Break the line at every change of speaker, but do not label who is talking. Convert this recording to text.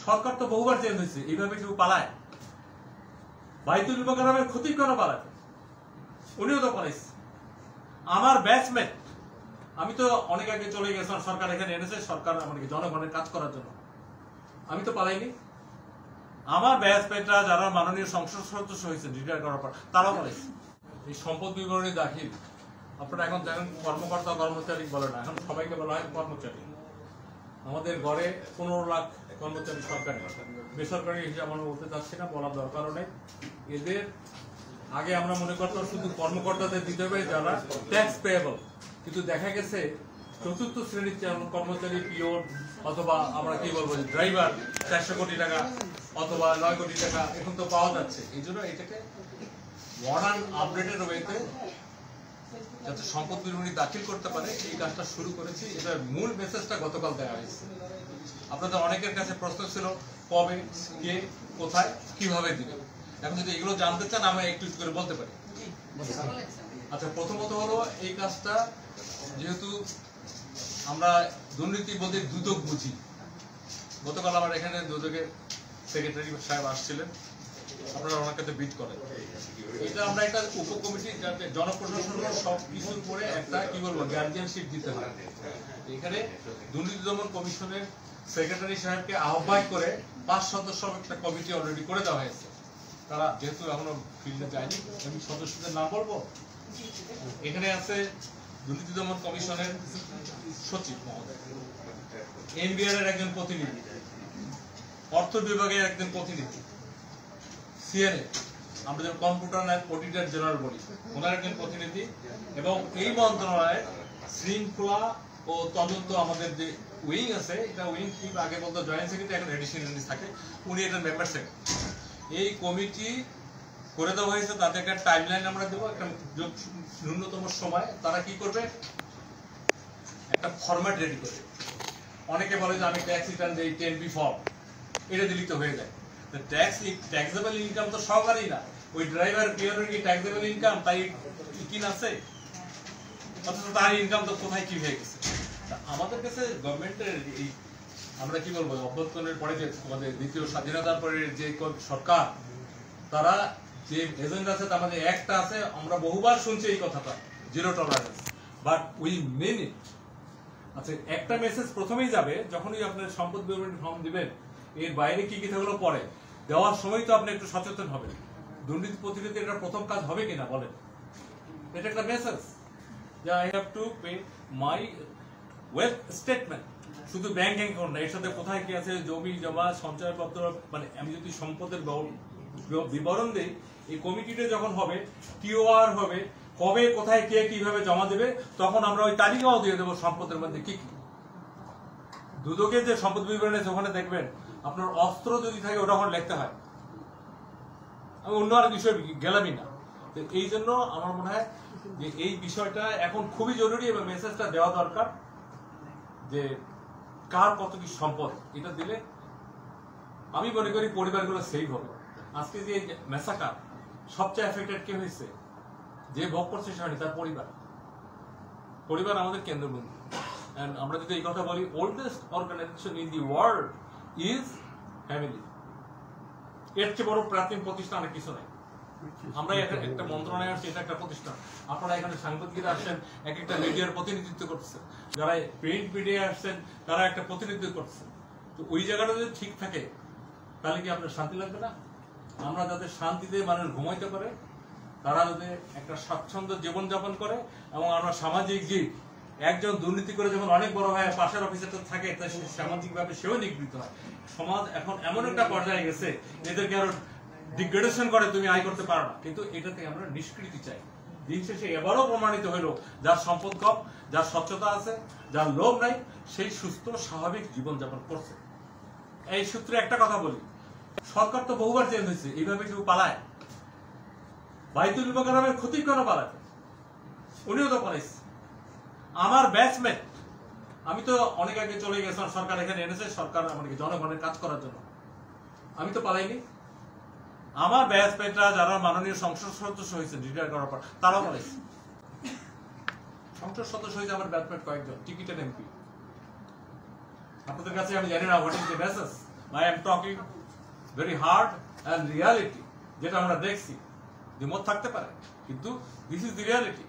সরকার তো বহুবার চেঞ্জ হয়েছে, এইভাবে কেউ পালায়? বাইতুল মোকাররমের ক্ষতি কেন পালাতে? উনিও তো পালাইছে। আমার ব্যাচমেট, আমি তো অনেক আগে চলে গেছিলাম, সরকার এখানে এনেছে, সরকার আমাকে জনগণের কাজ করার জন্য। আমি তো পালাইনি। আমার ব্যাচমেটরা যারা মাননীয় সংসদ সদস্য হয়েছে রিটায়ার করার পর, তারাও পালাইছে। এই সম্পদ বিবরণী দাখিল, আপনারা এখন জানেন কর্মকর্তা কর্মচারী বলে না, এখন সবাইকে বলা হয় কর্মচারী। আমাদের ঘরে 15 লাখ কর্মচারী সরকারি, বেসরকারি হিসাবে আমরা বলতে চাচ্ছি না, বলার দরকারও নেই। এদের আগে আমরা মনে করতাম শুধু কর্মকর্তাদের দিতে হবে যারা ট্যাক্স পেয়েবল, কিন্তু দেখা গেছে চতুর্থ শ্রেণীর কর্মচারী, পিওন অথবা আমরা কি বলবো ড্রাইভার 400 কোটি টাকা অথবা 9 কোটি টাকা এখন তো পাওয়া যাচ্ছে। এই জন্য এটাকে মডার্ন আপডেটেড ওয়েতে যাতে সম্পদ বিবরণী দাখিল করতে পারে এই কাজটা শুরু করেছি। এটার মূল মেসেজটা গতকাল দেওয়া হয়েছে। আপনাদের অনেকের কাছে প্রশ্ন ছিল কবে, কে, কোথায়, কিভাবে দিবে। এখন যদি এগুলো জানতে চান আমি একটু করে বলতে পারি। আচ্ছা, প্রথমত হলো এই কাজটা যেহেতু আমরা দুর্নীতি বলতে দুদক বুঝি, গতকাল আমার এখানে দুদকের সেক্রেটারি সাহেব আসছিলেন, আপনারা ওনার কাছে বিট করেন। এটা আমরা একটা উপকমিটি যাতে জনপ্রশাসন সব কিছুর পরে একটা কি বলবো গার্জিয়ানশিপ দিতে হয়। এখানে দুর্নীতি দমন কমিশনের সেক্রেটারি সাহেবকে আহ্বায়ক করে 5 সদস্য একটা কমিটি অলরেডি করে দেওয়া হয়েছে। তারা যেহেতু এখনো ফিল্ডে যায়নি, আমি সদস্যদের নাম বলবো। এখানে আছে দুর্নীতি দমন কমিশনের সচিব মহোদয়, এনবিআর এর একজন প্রতিনিধি, অর্থ বিভাগের একজন প্রতিনিধি, সিএনএ আমরা যেমন কম্পিউটার অ্যান্ড অডিটর জেনারেল বলি, ওনার একজন প্রতিনিধি, এবং এই মন্ত্রণালয়ের শৃঙ্খলা ও তদন্ত আমাদের যে উইং আছে, এটা উইং কি আগে বলতো জয়েন্ট সেক্রেটারি, এখন এডিশনাল থাকে, উনি এটার মেম্বার সেক্রেটারি। এই কমিটি করে দেওয়া হয়েছে, তাদের একটা টাইমলাইন আমরা দেবো, একটা ন্যূনতম সময় তারা কি করবে, একটা ফরম্যাট রেডি করবে। অনেকে বলে যে আমি ট্যাক্স রিটার্ন দিই 10B ফর্ম, এটা দিলেই তো হয়ে যায়। ট্যাক্সেবল ইনকাম তো সরকারই না, ওই ড্রাইভার পিওনের কি ট্যাক্সেবল ইনকাম তাই কি আছে, অথচ তার ইনকাম তো কোথায় কি হয়ে গেছে। আমাদের কাছে গভর্নমেন্টের এই আমরা কি বলবো অভ্যুত্থানের পরে যে আমাদের দ্বিতীয় স্বাধীনতার পরে যে সরকার, তারা যে এজেন্ডা আছে তার মধ্যে একটা আছে, আমরা বহুবার শুনছি এই কথাটা, zero tolerance, but we mean it. আচ্ছা, একটা মেসেজ প্রথমেই যাবে যখনই আপনার সম্পদ বিবরণী ফর্ম দিবেন, এর বাইরে কি কি থাকলো পরে দেওয়ার সময় তো আপনি একটু সচেতন হবেন। দুর্নীতি প্রতিরোধে এটা প্রথম কাজ হবে কিনা বলেন, এটা একটা মেসেজ যে I have to pay my wealth statement. শুধু ব্যাংক অ্যাকাউন্ট না, এর সাথে কোথায় কি আছে, জমি জমা সঞ্চয়পত্র, মানে আমি যদি সম্পদের বিবরণ দেই, এই কমিটিতে যখন হবে, টিওআর হবে, কবে কোথায় কে কিভাবে জমা দেবে, তখন আমরা ওই তালিকাও দিয়ে দেবো সম্পদের মধ্যে কি কি। দুদকের যে সম্পদ বিবরণ আছে ওখানে দেখবেন আপনার অস্ত্র যদি থাকে ওটা ওখানে লিখতে হয়, আমি অন্য আর বিষয় গেলামই না। এই জন্য আমার মনে হয় যে এই বিষয়টা এখন খুবই জরুরি এবং মেসেজটা দেওয়া দরকার যে কার কত কি সম্পদ, এটা দিলে আমি মনে করি পরিবারগুলো সেভ হবে। আজকে যে মেসাকার সবচেয়ে এফেক্টেড কে হয়েছে, যে ভোগ করছে সেখানে তার পরিবার আমাদের কেন্দ্রবিন্দু। আমরা যদি এই কথা বলি, oldest organization in the world is family. এর চেয়ে বড় প্রাচীন প্রতিষ্ঠান আর কিছু নাই। আমরা একটা মন্ত্রণালয় আসছি, এটা একটা প্রতিষ্ঠান। আপনারা এখানে সাংবাদিকরা আসছেন, এক একটা মিডিয়ার প্রতিনিধিত্ব করতেছেন, যারা প্রিন্ট মিডিয়া আসছেন তারা একটা প্রতিনিধিত্ব করছেন। তো ওই জায়গাটা যদি ঠিক থাকে তাহলে কি আপনার শান্তি লাগবে না? আমরা যাতে শান্তিতে মানুষ ঘুমাইতে পারে, তারা যাতে একটা স্বাচ্ছন্দ্য জীবনযাপন করে, এবং আমরা সামাজিক জীব, একজন দুর্নীতি করে যখন অনেক বড় হয় পাশের অফিসারটা থাকে, তাই সামাজিক ভাবে সেও নিগৃহীত হয়। সমাজ এখন এমন একটা পর্যায়ে গেছে এদেরকে আরো ডিগ্রেডেশন করে, তুমি আয় করতে পারো না, কিন্তু এটাতে আমরা নিষ্কৃতি চাই। দিন শেষে এবারও প্রমাণিত হইল যার সম্পদ কম, যার স্বচ্ছতা আছে, যার লোভ নাই, সেই সুস্থ স্বাভাবিক জীবনযাপন করছে। এই সূত্রে একটা কথা বলি, সরকার তো বহুবার চেঞ্জ হয়েছে, এইভাবে কেউ পালায়? বাইতুল মোকাররমের ক্ষতি কেন পালাতে? উনিও তো পালাইছে। আমার ব্যাচমেট, আমি তো অনেক আগে চলে গেছিলাম, সরকার এখানে এনেছে, সরকার আমাকে জনগণের কাজ করার জন্য। আমি তো পালাইনি। আমার ব্যাচমেটরা যারা মাননীয় সংসদ সদস্য হয়েছে রিটায়ার করার পর, তারাও পালাইছে। সংসদ সদস্য হয়েছে আমার ব্যাচমেট কয়েকজন, টিকিটেড এমপি। আপনাদের কাছে আমি জানি না what is the message, I am talking very hard and reality, যেটা আমরা দেখছি। দ্বিমত থাকতে পারে, কিন্তু দিস ইজ দি রিয়ালিটি।